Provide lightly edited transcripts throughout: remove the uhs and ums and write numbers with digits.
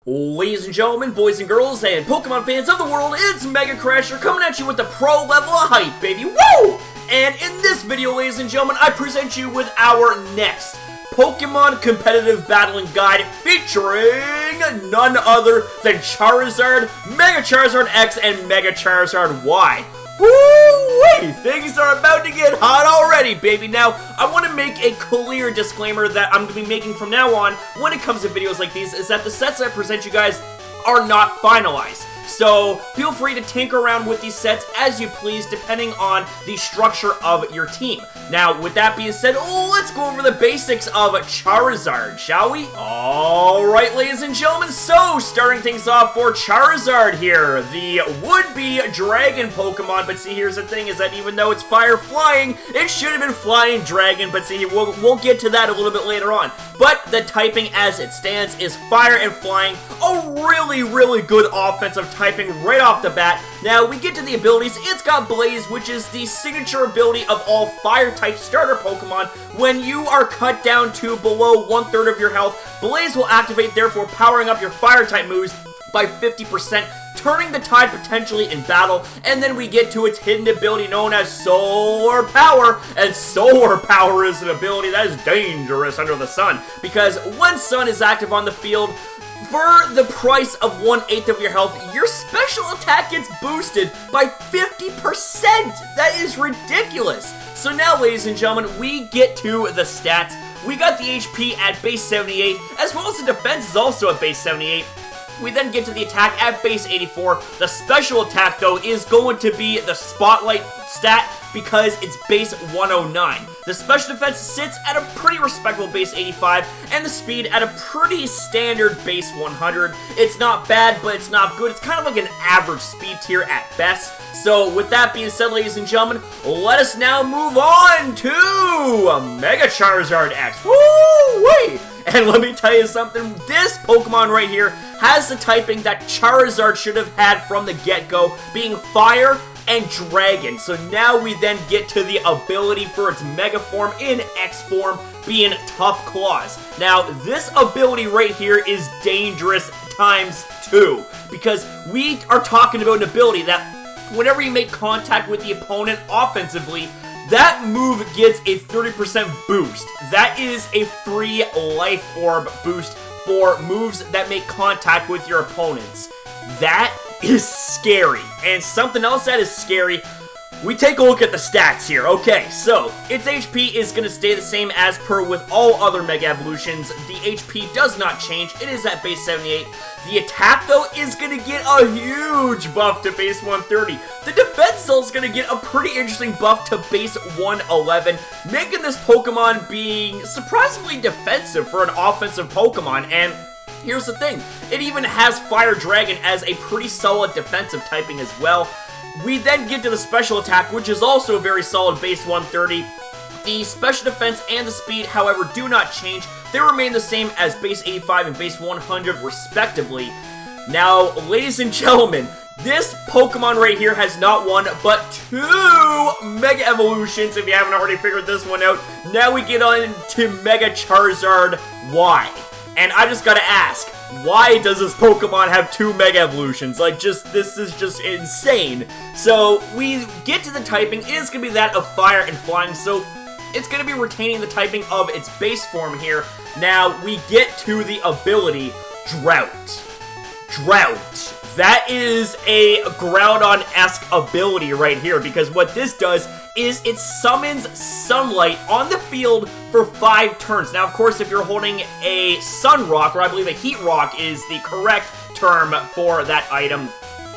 Ladies and gentlemen, boys and girls, and Pokemon fans of the world, it's MegaCrasher coming at you with the pro level of hype, baby, woo! And in this video, ladies and gentlemen, I present you with our next Pokemon competitive battling guide featuring none other than Charizard, MegaCrasher's X, and MegaCrasher's Y. Woo-wee! Things are about to get hot already, baby. Now, I want to make a clear disclaimer that I'm going to be making from now on when it comes to videos like these, is that the sets I present you guys are not finalized. So, feel free to tinker around with these sets as you please, depending on the structure of your team. Now, with that being said, let's go over the basics of Charizard, shall we? Alright, ladies and gentlemen, so, starting things off for Charizard here, the would-be dragon Pokemon, but see, here's the thing, is that even though it's fire flying, it should have been flying dragon, but see, we'll get to that a little bit later on. But the typing as it stands is fire and flying, a really good offensive typing right off the bat. Now, we get to the abilities. It's got Blaze, which is the signature ability of all fire-type starter Pokemon. When you are cut down to below 1/3 of your health, Blaze will activate, therefore powering up your fire-type moves by 50%, turning the tide potentially in battle. And then we get to its hidden ability known as Solar Power, and Solar Power is an ability that is dangerous under the sun, because when Sun is active on the field, for the price of 1/8 of your health, your special attack gets boosted by 50%! That is ridiculous! So now, ladies and gentlemen, we get to the stats. We got the HP at base 78, as well as the defense is also at base 78. We then get to the attack at base 84. The special attack, though, is going to be the Spotlight stat because it's base 109. The special defense sits at a pretty respectable base 85, and the speed at a pretty standard base 100. It's not bad, but it's not good. It's kind of like an average speed tier at best. So, with that being said, ladies and gentlemen, let us now move on to Mega Charizard X. Woo-wee! And let me tell you something, this Pokemon right here has the typing that Charizard should have had from the get-go, being Fire and Dragon. So now we then get to the ability for its Mega form in X form, being Tough Claws. Now, this ability right here is dangerous times 2, because we are talking about an ability that whenever you make contact with the opponent offensively, that move gets a 30% boost. That is a free life orb boost for moves that make contact with your opponents. That is scary. And something else that is scary, we take a look at the stats here. Okay, so its HP is going to stay the same as per with all other Mega Evolutions. The HP does not change. It is at base 78. The attack, though, is going to get a huge buff to base 130. The defense, though, is going to get a pretty interesting buff to base 111, making this Pokemon being surprisingly defensive for an offensive Pokemon. And here's the thing, it even has Fire Dragon as a pretty solid defensive typing as well. We then get to the special attack, which is also a very solid base 130. The special defense and the speed, however, do not change. They remain the same as base 85 and base 100, respectively. Now, ladies and gentlemen, this Pokemon right here has not one, but 2 Mega Evolutions, if you haven't already figured this one out. Now we get on to Mega Charizard Y. And I just gotta ask, why does this Pokemon have 2 Mega Evolutions? Like, this is just insane. So, we get to the typing. It is gonna be that of Fire and Flying, so it's gonna be retaining the typing of its base form here. Now, we get to the ability Drought. Drought. That is a Groudon-esque ability right here, because what this does is it summons sunlight on the field for 5 turns. Now, of course, if you're holding a Sun Rock, or I believe a Heat Rock is the correct term for that item,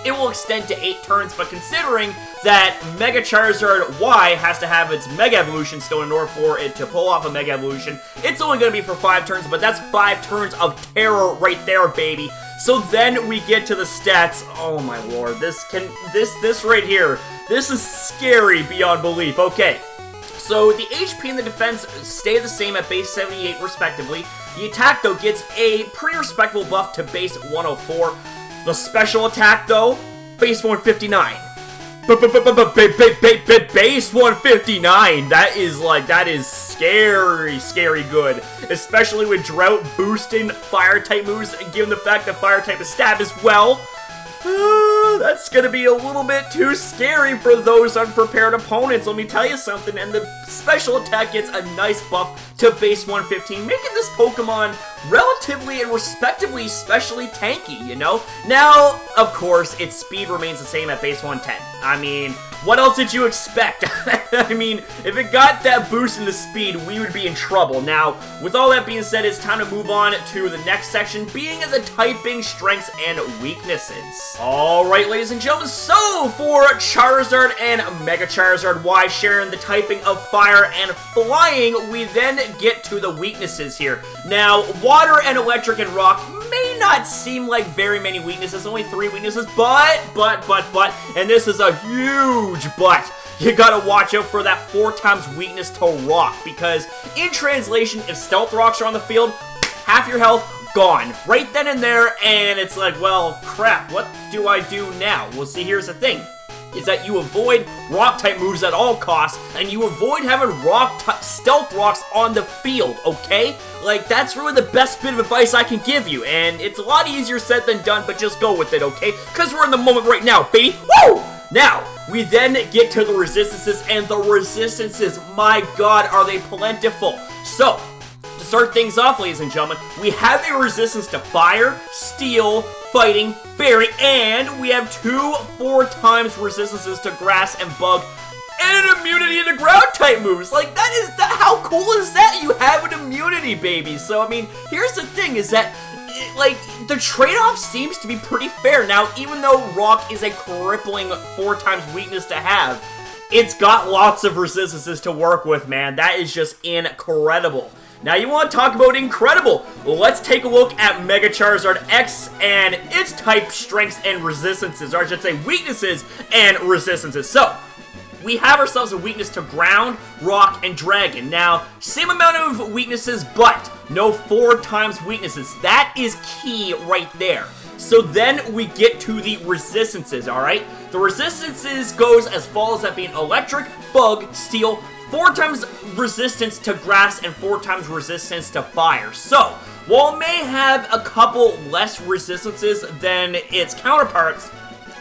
it will extend to 8 turns, but considering that Mega Charizard Y has to have its Mega Evolution still in order for it to pull off a Mega Evolution, it's only going to be for 5 turns, but that's 5 turns of terror right there, baby. So then we get to the stats. Oh my lord, this right here, this is scary beyond belief. Okay, so the HP and the defense stay the same at base 78 respectively. The attack, though, gets a pretty respectable buff to base 104. The special attack, though, base 159. Base 159. That is scary good. Especially with drought boosting fire type moves, given the fact that fire type is stab as well. That's gonna be a little bit too scary for those unprepared opponents, let me tell you something. And the special attack gets a nice buff to base 115, making this Pokemon relatively and respectively especially tanky, you know? Now, of course, its speed remains the same at base 110. I mean, what else did you expect? I mean, if it got that boost in the speed, we would be in trouble. Now, with all that being said, it's time to move on to the next section, being the typing, strengths, and weaknesses. Alright, ladies and gentlemen, so for Charizard and Mega Charizard Y sharing the typing of fire and flying, we then get to the weaknesses here. Now, water and electric and rock may not seem like very many weaknesses, only 3 weaknesses, but, and this is a huge but, you gotta watch out for that 4 times weakness to rock, because in translation, if stealth rocks are on the field, half your health gone right then and there, and it's like, well, crap, what do I do now? Well, see, here's the thing, is that you avoid rock-type moves at all costs, and you avoid having stealth rocks on the field, okay? Like, that's really the best bit of advice I can give you, and it's a lot easier said than done, but just go with it, okay? Because we're in the moment right now, baby. Woo! Now, we then get to the resistances, and the resistances, my god, are they plentiful. So, to start things off, ladies and gentlemen, we have a resistance to fire, steel, fighting, fairy, and we have 2 4 times resistances to grass and bug, and an immunity to ground type moves. Like, how cool is that? You have an immunity, baby. So, I mean, here's the thing, is that, like, the trade-off seems to be pretty fair. Now, even though rock is a crippling 4 times weakness to have, it's got lots of resistances to work with, man. That is just incredible. Now, you want to talk about incredible? Well, let's take a look at Mega Charizard X and its type, strengths, and resistances, or I should say weaknesses and resistances. So, we have ourselves a weakness to ground, rock, and dragon. Now, same amount of weaknesses, but no 4 times weaknesses. That is key right there. So then we get to the resistances, alright? The resistances goes as follows, that being electric, bug, steel, 4 times resistance to grass, and 4 times resistance to fire. So, while it may have a couple less resistances than its counterparts,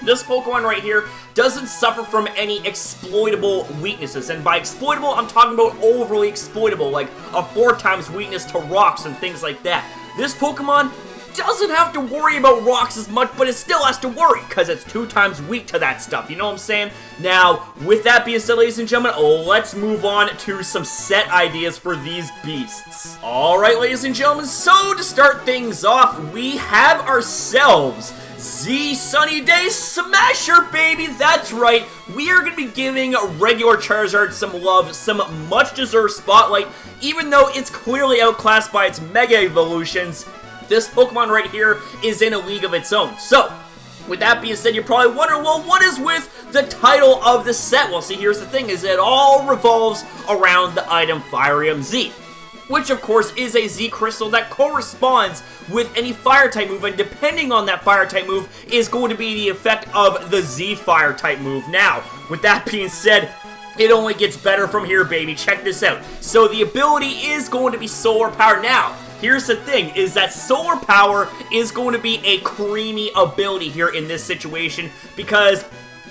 this Pokemon right here doesn't suffer from any exploitable weaknesses. And by exploitable, I'm talking about overly exploitable, like a 4 times weakness to rocks and things like that. This Pokemon doesn't have to worry about rocks as much, but it still has to worry, because it's 2 times weak to that stuff, you know what I'm saying? Now, with that being said, ladies and gentlemen, let's move on to some set ideas for these beasts. Alright, ladies and gentlemen, so to start things off, we have ourselves Z Sunny Day Smasher, baby! That's right, we are going to be giving regular Charizard some love, some much-deserved spotlight, even though it's clearly outclassed by its Mega Evolutions. This Pokemon right here is in a league of its own. So, with that being said, you're probably wondering, well, what is with the title of the set? Well, see, here's the thing, is it all revolves around the item Firium Z, which, of course, is a Z Crystal that corresponds with any Fire-type move, and depending on that Fire-type move is going to be the effect of the Z Fire-type move. Now, with that being said, it only gets better from here, baby. Check this out. So, the ability is going to be Solar Power. Now, here's the thing, is that Solar Power is going to be a creamy ability here in this situation, because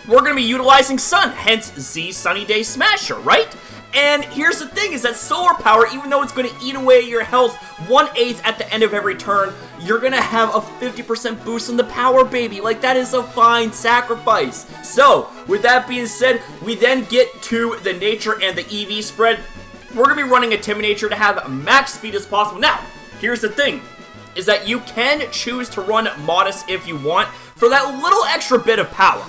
we're going to be utilizing Sun, hence Z Sunny Day Smasher, right? And here's the thing, is that Solar Power, even though it's going to eat away your health 1/8 at the end of every turn, you're going to have a 50% boost in the power, baby. Like, that is a fine sacrifice. So, with that being said, we then get to the nature and the EV spread. We're going to be running a Intimidator to have max speed as possible. Now, here's the thing, is that you can choose to run Modest if you want, for that little extra bit of power.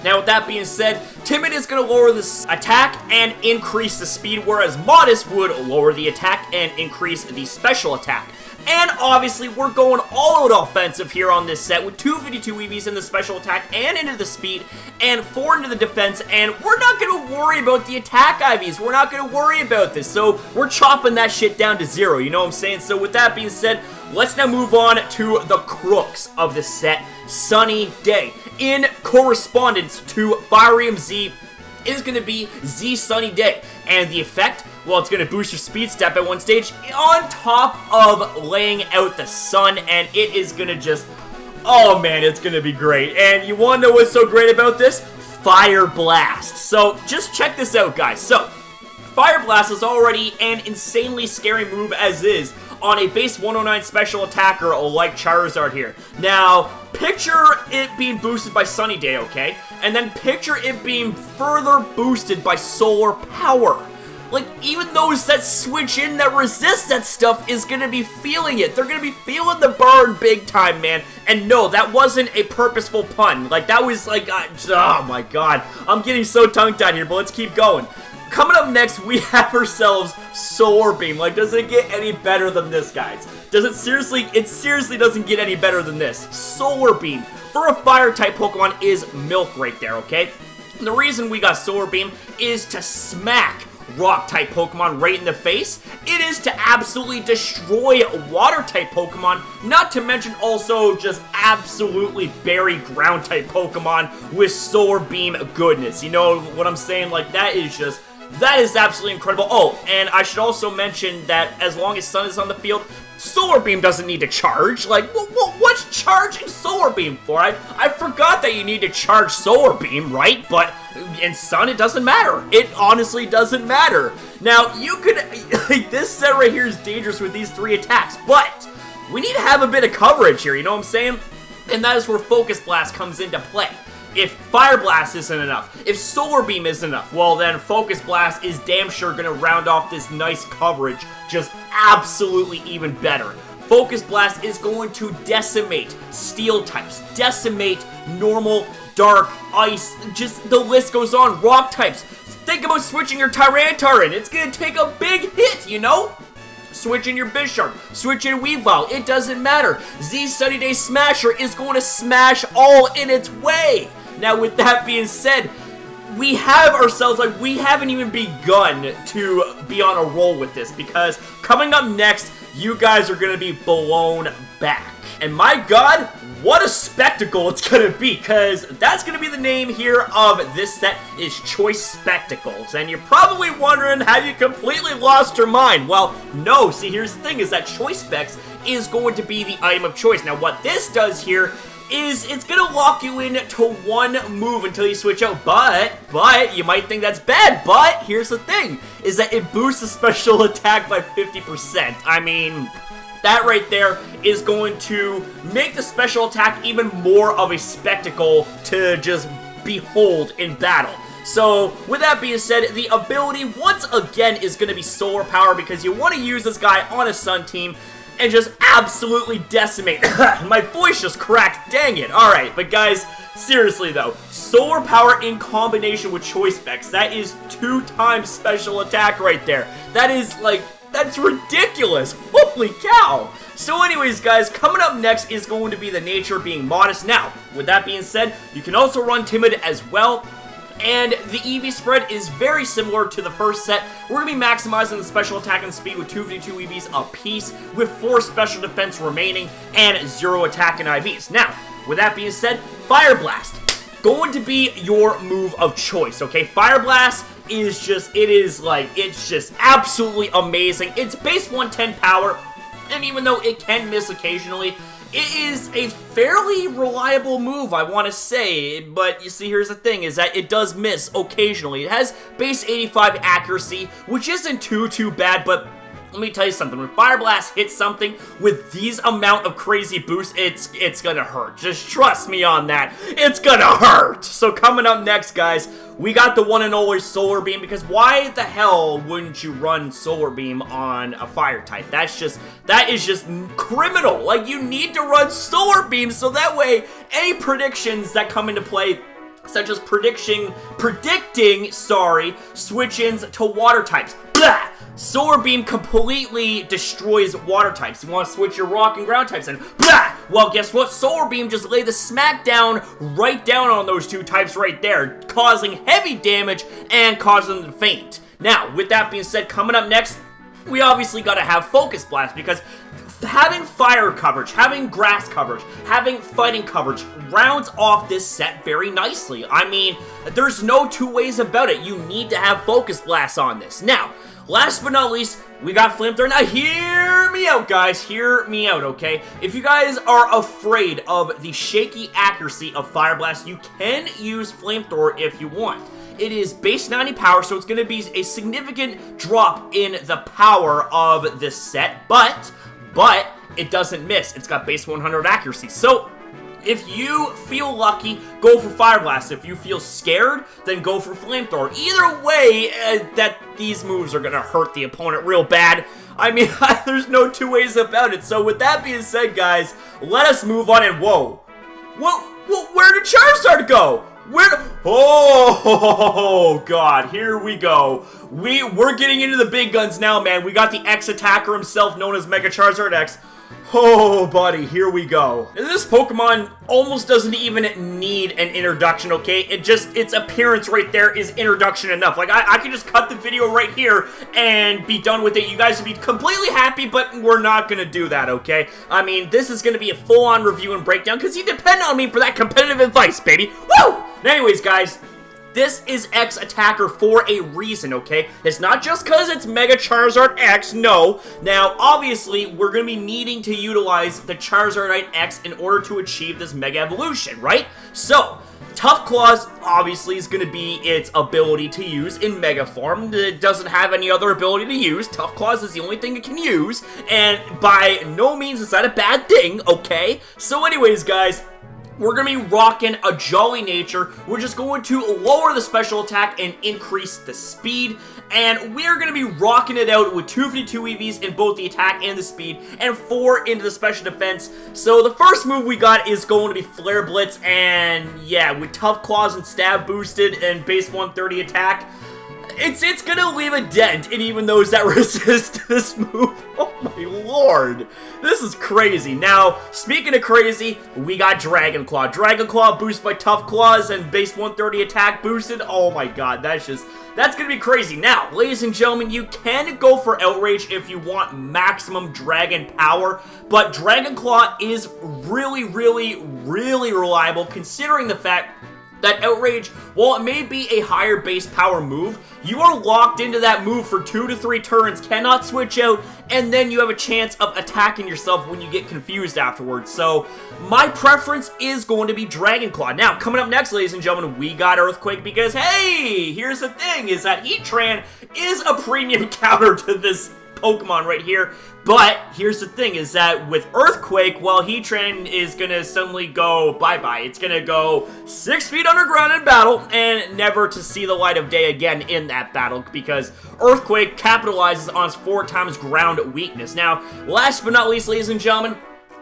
Now, with that being said, Timid is going to lower the attack and increase the speed, whereas Modest would lower the attack and increase the special attack. And obviously, we're going all out offensive here on this set with 252 EVs in the special attack and into the speed, and 4 into the defense, and we're not going to worry about the attack IVs. We're not going to worry about this, so we're chopping that shit down to 0, you know what I'm saying? So with that being said, let's now move on to the crux of the set, Sunny Day. In correspondence to Fire Emblem Z is going to be Z Sunny Day. And the effect, well, it's going to boost your speed step at one stage on top of laying out the sun, and it is going to just, oh man, it's going to be great. And you want to know what's so great about this? Fire Blast. So just check this out, guys. So Fire Blast is already an insanely scary move as is on a base 109 special attacker like Charizard here. Now, picture it being boosted by Sunny Day, okay? And then picture it being further boosted by Solar Power. Like, even those that switch in that resist that stuff is gonna be feeling it. They're gonna be feeling the burn big time, man. And no, that wasn't a purposeful pun. Like, that was like, oh my god. I'm getting so tongue-tied here, but let's keep going. Coming up next, we have ourselves Solar Beam. Like, does it get any better than this, guys? Does it seriously doesn't get any better than this. Solar Beam for a Fire-type Pokemon is milk right there, okay? And the reason we got Solar Beam is to smack Rock-type Pokemon right in the face. It is to absolutely destroy Water-type Pokemon, not to mention also just absolutely bury Ground-type Pokemon with Solar Beam goodness. You know what I'm saying? Like, that is absolutely incredible. Oh, and I should also mention that as long as Sun is on the field, Solar Beam doesn't need to charge. Like, what's charging Solar Beam for? I forgot that you need to charge Solar Beam, right? But in Sun, it doesn't matter. It honestly doesn't matter. Now, you could, like, this set right here is dangerous with these 3 attacks, but we need to have a bit of coverage here, you know what I'm saying? And that is where Focus Blast comes into play. If Fire Blast isn't enough, if Solar Beam isn't enough, well then Focus Blast is damn sure gonna round off this nice coverage just absolutely even better. Focus Blast is going to decimate Steel types, decimate normal, dark, ice, just the list goes on, Rock types. Think about switching your Tyranitar in, it's gonna take a big hit, you know? Switch in your Bisharp, switch in Weavile, it doesn't matter. Z Sunny Day Smasher is going to smash all in its way. Now, with that being said, we have ourselves, like, we haven't even begun to be on a roll with this, because coming up next, you guys are going to be blown back. And my god, what a spectacle it's going to be, because that's going to be the name here of this set is Choice Spectacles. And you're probably wondering, have you completely lost your mind? Well, no. See, here's the thing, is that Choice Specs is going to be the item of choice. Now, what this does here is it's gonna lock you in to one move until you switch out, but you might think that's bad, but here's the thing, is that it boosts the special attack by 50%. I mean, that right there is going to make the special attack even more of a spectacle to just behold in battle. So, with that being said, the ability, once again, is going to be Solar Power, because you want to use this guy on a Sun team and just absolutely decimate. My voice just cracked, dang it. Alright, but guys, seriously though, Solar Power in combination with Choice Specs, that is 2 times special attack right there. That is, like, that's ridiculous. Holy cow. So anyways, guys, coming up next is going to be the Nature being Modest. Now, with that being said, you can also run Timid as well. And the EV spread is very similar to the first set. We're going to be maximizing the special attack and speed with 252 EVs apiece, with 4 special defense remaining, and 0 attack and IVs. Now, with that being said, Fire Blast, going to be your move of choice, okay? Fire Blast is just, it's just absolutely amazing. It's base 110 power, and even though it can miss occasionally, it is a fairly reliable move, I want to say, but you see, here's the thing, is that it does miss occasionally. It has base 85 accuracy, which isn't too bad, but let me tell you something, when Fire Blast hits something with these amount of crazy boosts, it's gonna hurt. Just trust me on that. It's gonna hurt! So coming up next, guys, we got the one and only Solar Beam, because why the hell wouldn't you run Solar Beam on a Fire type? That is just criminal. Like, you need to run Solar Beam so that way any predictions that come into play, such as predicting, switch-ins to Water types. Blah! Solar Beam completely destroys Water types. You want to switch your Rock and Ground types in. Blah! Well, guess what? Solar Beam just laid the smack down right down on those 2 types right there, causing heavy damage and causing them to faint. Now, with that being said, coming up next, we obviously got to have Focus Blast, because having fire coverage, having grass coverage, having fighting coverage rounds off this set very nicely. I mean, there's no two ways about it. You need to have Focus Blast on this. Now, last but not least, we got Flamethrower. Now, hear me out, guys. Hear me out, okay? If you guys are afraid of the shaky accuracy of Fire Blast, you can use Flamethrower if you want. It is base 90 power, so it's going to be a significant drop in the power of this set, but it doesn't miss. It's got base 100 accuracy. So if you feel lucky, go for Fire Blast. If you feel scared, then go for Flamethrower. Either way, that these moves are going to hurt the opponent real bad. I mean, there's no two ways about it. So with that being said, guys, let us move on. And whoa, where did Charizard go? Oh God, here we go. We're getting into the big guns now, man. We got the X attacker himself, known as MegaCrasher's X. Oh, buddy, here we go. This Pokemon almost doesn't even need an introduction, okay? Its appearance right there is introduction enough. Like, I can just cut the video right here and be done with it. You guys would be completely happy, but we're not gonna do that, okay? I mean, this is gonna be a full-on review and breakdown, because you depend on me for that competitive advice, baby. Woo! Anyways, guys, this is X Attacker for a reason, okay? It's not just because it's Mega Charizard X, no. Now, obviously, we're going to be needing to utilize the Charizard X in order to achieve this Mega Evolution, right? So, Tough Claws, obviously, is going to be its ability to use in Mega form. It doesn't have any other ability to use. Tough Claws is the only thing it can use, and by no means is that a bad thing, okay? So anyways, guys, we're going to be rocking a Jolly Nature. We're just going to lower the special attack and increase the speed. And we're going to be rocking it out with 252 EVs in both the attack and the speed, and 4 into the special defense. So the first move we got is going to be Flare Blitz, and yeah, with Tough Claws and Stab boosted and base 130 attack, it's gonna leave a dent in even those that resist this move. Oh my lord. This is crazy. Now, speaking of crazy, we got Dragon Claw. Dragon Claw boosted by Tough Claws and base 130 attack boosted. Oh my god, that's gonna be crazy. Now, ladies and gentlemen, you can go for Outrage if you want maximum Dragon power, but Dragon Claw is really reliable, considering the fact that Outrage, while it may be a higher base power move, you are locked into that move for 2 to 3 turns, cannot switch out, and then you have a chance of attacking yourself when you get confused afterwards. So, my preference is going to be Dragon Claw. Now, coming up next, ladies and gentlemen, we got Earthquake because, hey, here's the thing, is that Heatran is a premium counter to this Pokemon right here. But here's the thing, is that with Earthquake, well, Heatran is gonna suddenly go bye-bye. It's gonna go 6 feet underground in battle and never to see the light of day again in that battle, because Earthquake capitalizes on its 4 times ground weakness. Now, last but not least, ladies and gentlemen,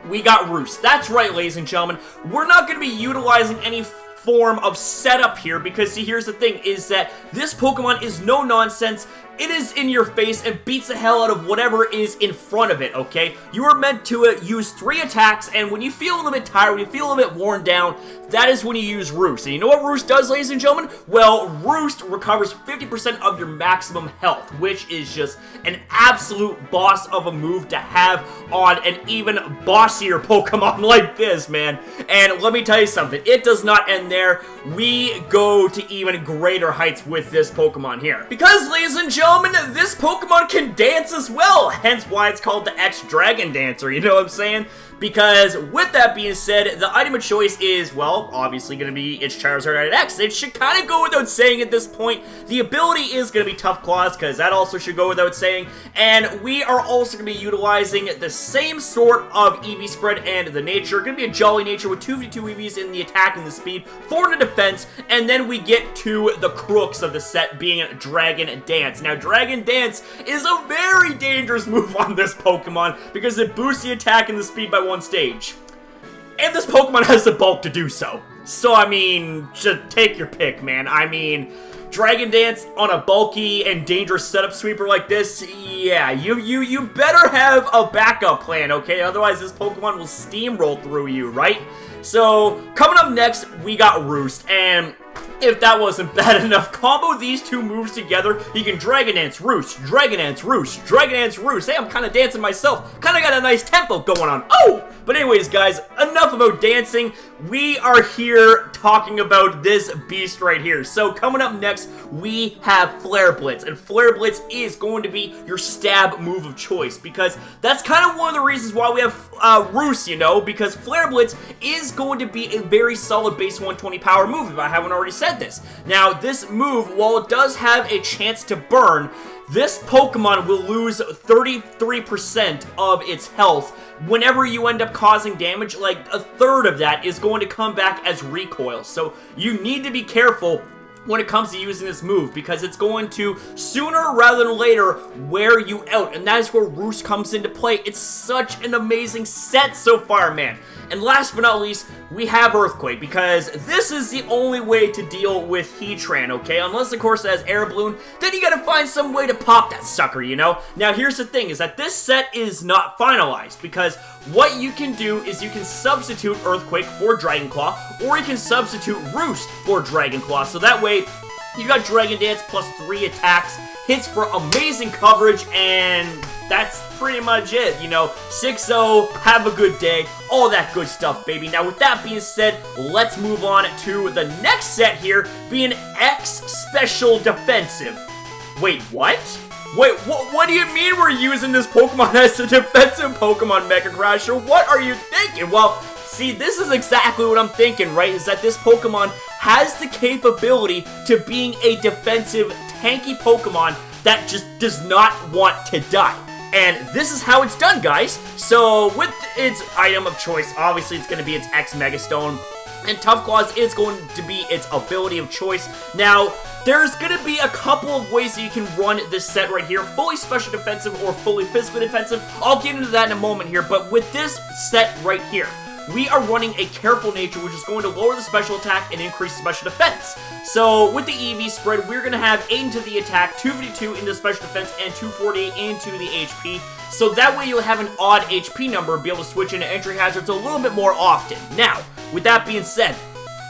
we got Roost. That's right, ladies and gentlemen. We're not gonna be utilizing any form of setup here, because see, here's the thing, is that this Pokemon is no nonsense. It is in your face and beats the hell out of whatever is in front of it, okay? You are meant to use 3 attacks, and when you feel a little bit tired, when you feel a little bit worn down, that is when you use Roost. And you know what Roost does, ladies and gentlemen? Well, Roost recovers 50% of your maximum health, which is just an absolute boss of a move to have on an even bossier Pokemon like this, man. And let me tell you something, it does not end there. We go to even greater heights with this Pokemon here. Because, ladies and gentlemen, this Pokemon can dance as well, hence why it's called the X-Dragon Dancer, you know what I'm saying? Because, with that being said, the item of choice is, well, obviously going to be its Charizard X. It should kind of go without saying at this point. The ability is going to be Tough Claws, because that also should go without saying. And we are also going to be utilizing the same sort of EV spread and the nature. Going to be a Jolly Nature with 2v2 EVs in the attack and the speed, 4 in the defense, and then we get to the crux of the set being Dragon Dance. Now, Dragon Dance is a very dangerous move on this Pokemon, because it boosts the attack and the speed by 1 stage. And this Pokemon has the bulk to do so. So, I mean, just take your pick, man. I mean, Dragon Dance on a bulky and dangerous setup sweeper like this, yeah, you better have a backup plan, okay? Otherwise, this Pokemon will steamroll through you, right? So, coming up next, we got Roost, and If that wasn't bad enough, combo these two moves together, you can Dragon Dance, Roost, Dragon Dance, Roost, Dragon Dance, Roost. Hey, I'm kind of dancing myself. Kind of got a nice tempo going on. Oh! But anyways, guys, enough about dancing. We are here talking about this beast right here. So coming up next, we have Flare Blitz. And Flare Blitz is going to be your stab move of choice, because that's kind of one of the reasons why we have Roost, you know, because Flare Blitz is going to be a very solid base 120 power move, if I haven't already said this. Now, this move, while it does have a chance to burn, this Pokemon will lose 33% of its health whenever you end up causing damage. Like, a third of that is going to come back as recoil. So you need to be careful when it comes to using this move, because it's going to, sooner rather than later, wear you out. And that is where Roost comes into play. It's such an amazing set so far, man. And last but not least, we have Earthquake, because this is the only way to deal with Heatran, okay? Unless, of course, it has Air Balloon, then you gotta find some way to pop that sucker, you know? Now, here's the thing, is that this set is not finalized, because what you can do is you can substitute Earthquake for Dragon Claw, or you can substitute Roost for Dragon Claw, so that way, you got Dragon Dance plus 3 attacks, hits for amazing coverage, and that's pretty much it, you know. 6-0, have a good day, all that good stuff, baby. Now, with that being said, let's move on to the next set here, being X Special Defensive. Wait, what? Wait, what do you mean we're using this Pokemon as a defensive Pokemon, MegaCrasher? What are you thinking? Well, see, this is exactly what I'm thinking, right? Is that this Pokemon has the capability to being a defensive, tanky Pokemon that just does not want to die. And this is how it's done, guys. So, with its item of choice, obviously it's going to be its X Mega Stone. And Tough Claws is going to be its ability of choice. Now, there's going to be a couple of ways that you can run this set right here. Fully special defensive or fully physically defensive. I'll get into that in a moment here. But with this set right here, we are running a Careful Nature, which is going to lower the special attack and increase special defense. So, with the EV spread, we're going to have 8 into the attack, 252 into special defense, and 248 into the HP. So that way you'll have an odd HP number and be able to switch into entry hazards a little bit more often. Now, with that being said,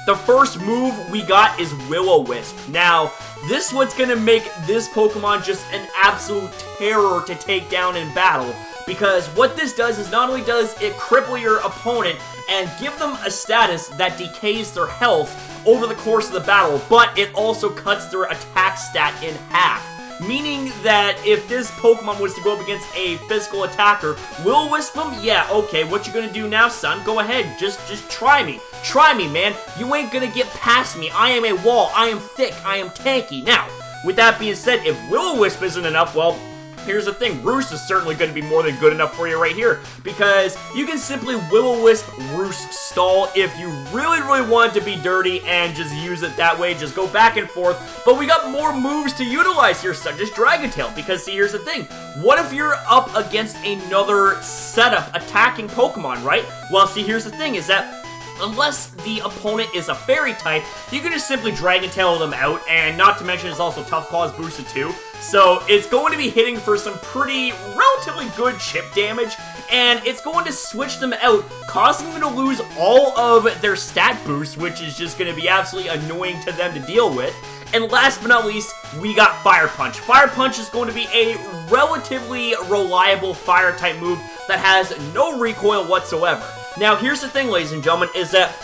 the first move we got is Will-O-Wisp. Now, this is what's going to make this Pokemon just an absolute terror to take down in battle. Because what this does is not only does it cripple your opponent and give them a status that decays their health over the course of the battle, but it also cuts their attack stat in half. Meaning that if this Pokemon was to go up against a physical attacker, Will-O-Wisp them? Yeah, okay, what you gonna do now, son? Go ahead, just try me. Try me, man. You ain't gonna get past me. I am a wall. I am thick. I am tanky. Now, with that being said, if Will-O-Wisp isn't enough, well, here's the thing, Roost is certainly going to be more than good enough for you right here, because you can simply Will-O-Wisp Roost stall if you really want it to be dirty and just use it that way, just go back and forth. But we got more moves to utilize here, such as Dragon Tail, because see, here's the thing, what if you're up against another setup attacking Pokemon, right? Well, see, here's the thing, is that unless the opponent is a fairy type, you can just simply Dragon Tail them out, and not to mention it's also Tough Claws boosted too. So it's going to be hitting for some pretty relatively good chip damage, and it's going to switch them out, causing them to lose all of their stat boosts, which is just going to be absolutely annoying to them to deal with. And last but not least, we got Fire Punch. Fire Punch is going to be a relatively reliable fire type move that has no recoil whatsoever. Now, here's the thing, ladies and gentlemen, is that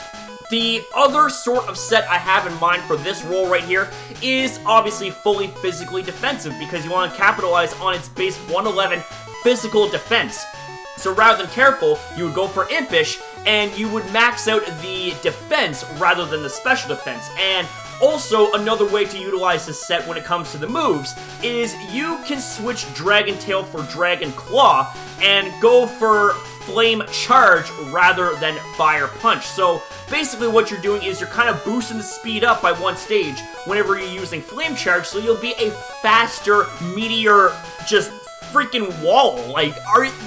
the other sort of set I have in mind for this role right here is obviously fully physically defensive, because you want to capitalize on its base 111 physical defense. So rather than Careful, you would go for Impish, and you would max out the defense rather than the special defense. And also, another way to utilize this set when it comes to the moves is you can switch Dragon Tail for Dragon Claw and go for Flame Charge rather than Fire Punch. So basically what you're doing is you're kind of boosting the speed up by one stage whenever you're using Flame Charge, so you'll be a faster meteor just freaking wall. Like,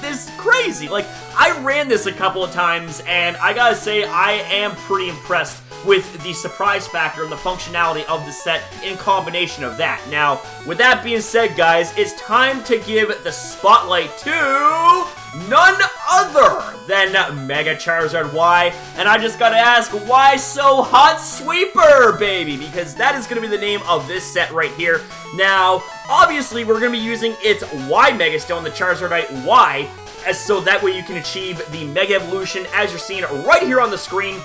this is crazy. Like, I ran this a couple of times, and I gotta say, I am pretty impressed with the surprise factor and the functionality of the set in combination of that. Now, with that being said, guys, it's time to give the spotlight to none other than Mega Charizard Y, and I just gotta ask, why so hot sweeper, baby? Because that is gonna be the name of this set right here. Now, obviously, we're gonna be using its Y Mega Stone, the Charizard Y, so that way you can achieve the Mega Evolution, as you're seeing right here on the screen.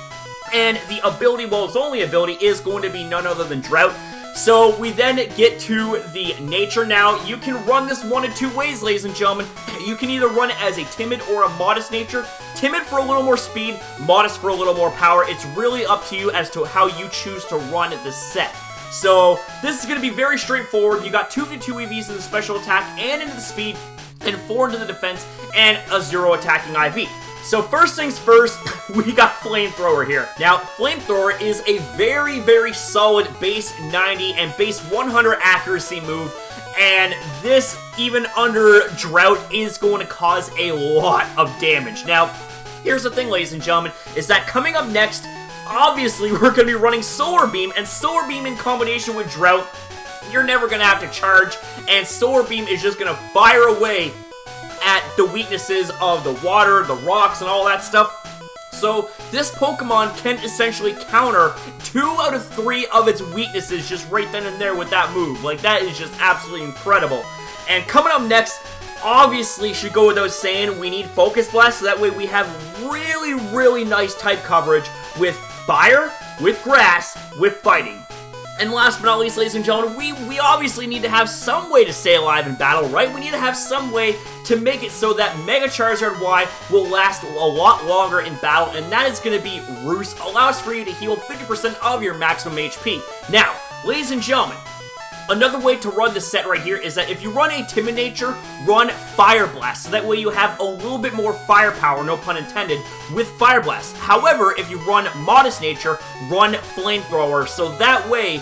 And the ability, well, its only ability, is going to be none other than Drought. So we then get to the nature. Now, you can run this one of two ways, ladies and gentlemen. You can either run it as a timid or a modest nature. Timid for a little more speed, modest for a little more power. It's really up to you as to how you choose to run this set. So this is going to be very straightforward. You got 252 EVs in the special attack and into the speed, and 4 into the defense, and a 0 attacking IV. So first things first, we got Flamethrower here. Now, Flamethrower is a very, very solid base 90 and base 100 accuracy move, and this, even under Drought, is going to cause a lot of damage. Now, here's the thing, ladies and gentlemen, is that coming up next, obviously, we're going to be running Solar Beam, and Solar Beam in combination with Drought, you're never going to have to charge, and Solar Beam is just going to fire away at the weaknesses of the water, the rocks, and all that stuff. So this Pokemon can essentially counter 2 out of 3 of its weaknesses just right then and there with that move. Like, that is just absolutely incredible. And coming up next, obviously, should go without saying, we need Focus Blast, so that way we have really, really nice type coverage with Fire, with Grass, with Fighting. And last but not least, ladies and gentlemen, we obviously need to have some way to stay alive in battle, right? We need to have some way to make it so that Mega Charizard Y will last a lot longer in battle, and that is going to be Roost. Allows for you to heal 50% of your maximum HP. Now, ladies and gentlemen, another way to run this set right here is that if you run a Timid Nature, run Fire Blast, so that way you have a little bit more firepower, no pun intended, with Fire Blast. However, if you run Modest Nature, run Flamethrower, so that way,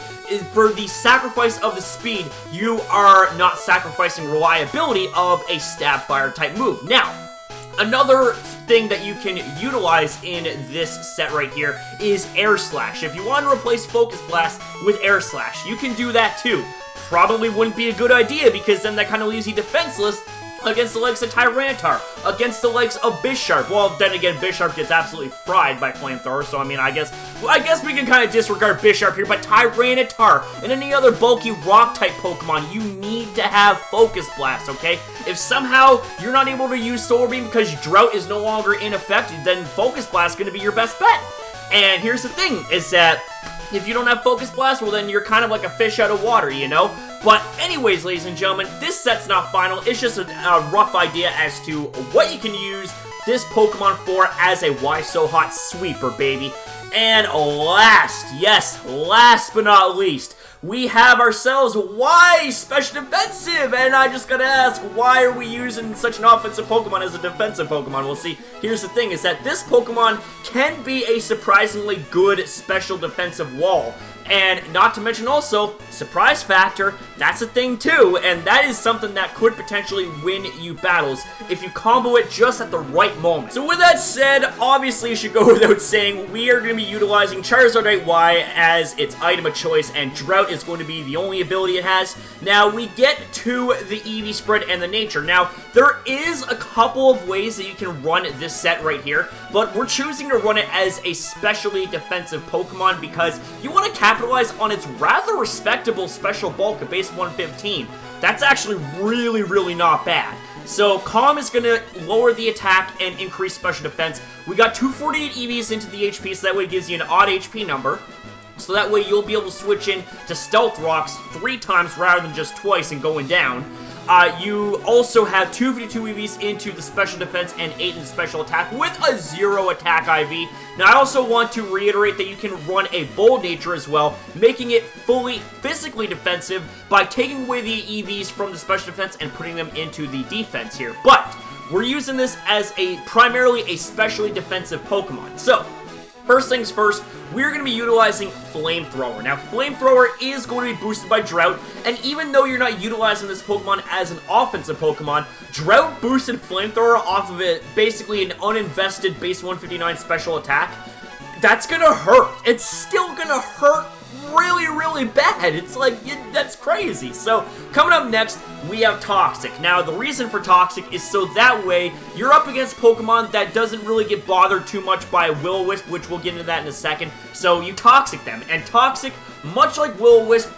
for the sacrifice of the speed, you are not sacrificing reliability of a Stab Fire type move. Now, another thing that you can utilize in this set right here is Air Slash. If you want to replace Focus Blast with Air Slash, you can do that too. Probably wouldn't be a good idea, because then that kind of leaves you defenseless against the likes of Tyranitar, against the likes of Bisharp. Well, then again, Bisharp gets absolutely fried by Flamethrower, so I mean, I guess we can kind of disregard Bisharp here, but Tyranitar and any other bulky rock-type Pokemon, you need to have Focus Blast, okay? If somehow you're not able to use Solar Beam because Drought is no longer in effect, then Focus Blast is going to be your best bet. And here's the thing, is that if you don't have Focus Blast, well then you're kind of like a fish out of water, you know? But anyways, ladies and gentlemen, this set's not final. It's just a rough idea as to what you can use this Pokemon for as a Why So Hot sweeper, baby. And last but not least, we have ourselves Y Special Defensive, and I just gotta ask, why are we using such an offensive Pokemon as a defensive Pokemon? Well, see, here's the thing, is that this Pokemon can be a surprisingly good special defensive wall. And not to mention also, surprise factor, that's a thing too, and that is something that could potentially win you battles if you combo it just at the right moment. So with that said, obviously it should go without saying, we are going to be utilizing Charizard Y as its item of choice, and Drought is going to be the only ability it has. Now, we get to the EV spread and the nature. Now, there is a couple of ways that you can run this set right here, but we're choosing to run it as a specially defensive Pokemon because you want to capitalize on its rather respectable special bulk of base 115. That's actually really, really not bad. So Calm is going to lower the attack and increase special defense. We got 248 EVs into the HP, so that way it gives you an odd HP number. So that way you'll be able to switch in to Stealth Rocks 3 times rather than just twice and going down. You also have 252 EVs into the special defense and 8 in special attack with a 0 attack IV. Now, I also want to reiterate that you can run a Bold Nature as well, making it fully physically defensive by taking away the EVs from the special defense and putting them into the defense here. But we're using this as primarily a specially defensive Pokemon. So, first things first, we're going to be utilizing Flamethrower. Now, Flamethrower is going to be boosted by Drought, and even though you're not utilizing this Pokemon as an offensive Pokemon, Drought boosted Flamethrower off of it, basically an uninvested base 159 special attack. That's going to hurt. It's still going to hurt, really, really bad. It's like, that's crazy. So, coming up next, we have Toxic. Now, the reason for Toxic is so that way you're up against Pokemon that doesn't really get bothered too much by Will-O-Wisp, which we'll get into that in a second. So, you Toxic them. And Toxic, much like Will-O-Wisp,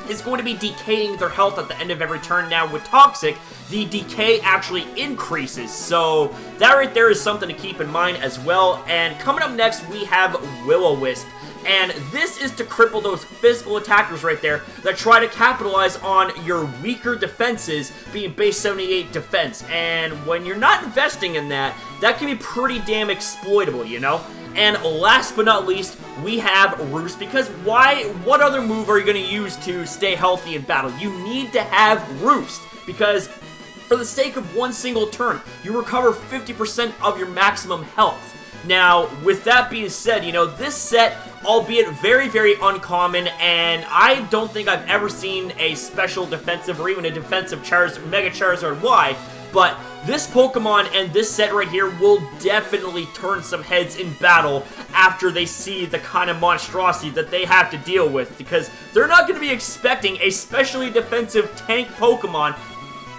is going to be decaying their health at the end of every turn. Now, with Toxic, the decay actually increases, so that right there is something to keep in mind as well. And coming up next, we have Will-O-Wisp, and this is to cripple those physical attackers right there that try to capitalize on your weaker defenses being base 78 defense. And when you're not investing in that, that can be pretty damn exploitable, you know? And last but not least, we have Roost, because what other move are you going to use to stay healthy in battle? You need to have Roost, because for the sake of one single turn, you recover 50% of your maximum health. Now, with that being said, you know, this set, albeit very, very uncommon, and I don't think I've ever seen a special defensive or even a defensive Mega Charizard Y, but this Pokemon and this set right here will definitely turn some heads in battle after they see the kind of monstrosity that they have to deal with, because they're not going to be expecting a specially defensive tank Pokemon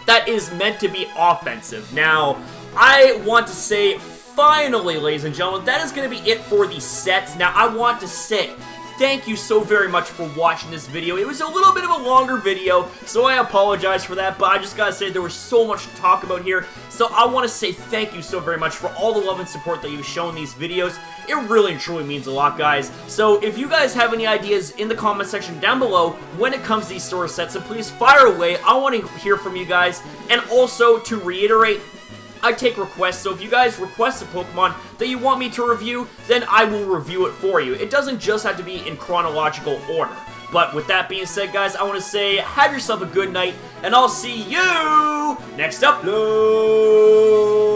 that is meant to be offensive. Now, I want to say, finally, ladies and gentlemen, that is going to be it for the sets. Now, I want to say thank you so very much for watching this video. It was a little bit of a longer video, so I apologize for that, but I just gotta say there was so much to talk about here, so I want to say thank you so very much for all the love and support that you've shown these videos. It really and truly means a lot, guys. So if you guys have any ideas in the comment section down below when it comes to these sort of sets, then please fire away. I want to hear from you guys. And also, to reiterate, I take requests, so if you guys request a Pokemon that you want me to review, then I will review it for you. It doesn't just have to be in chronological order. But with that being said, guys, I want to say have yourself a good night, and I'll see you next upload!